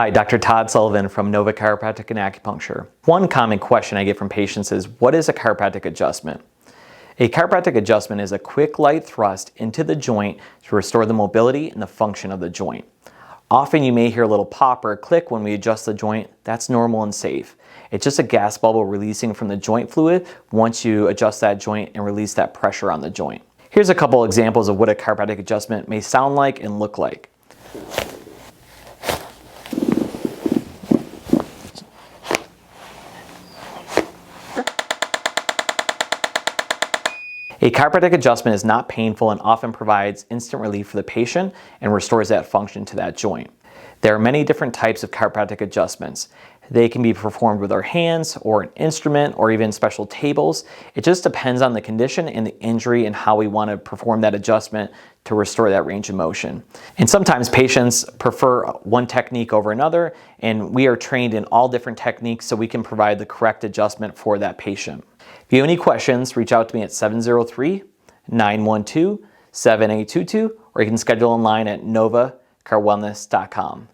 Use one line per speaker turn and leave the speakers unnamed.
Hi, Dr. Todd Sullivan from Nova Chiropractic and Acupuncture. One common question I get from patients is, what is a chiropractic adjustment? A chiropractic adjustment is a quick light thrust into the joint to restore the mobility and the function of the joint. Often you may hear a little pop or a click when we adjust the joint. That's normal and safe. It's just a gas bubble releasing from the joint fluid once you adjust that joint and release that pressure on the joint. Here's a couple examples of what a chiropractic adjustment may sound like and look like. A chiropractic adjustment is not painful and often provides instant relief for the patient and restores that function to that joint. There are many different types of chiropractic adjustments. They can be performed with our hands or an instrument or even special tables. It just depends on the condition and the injury and how we want to perform that adjustment to restore that range of motion. And sometimes patients prefer one technique over another, and we are trained in all different techniques so we can provide the correct adjustment for that patient. If you have any questions, reach out to me at 703-912-7822, or you can schedule online at novacarwellness.com.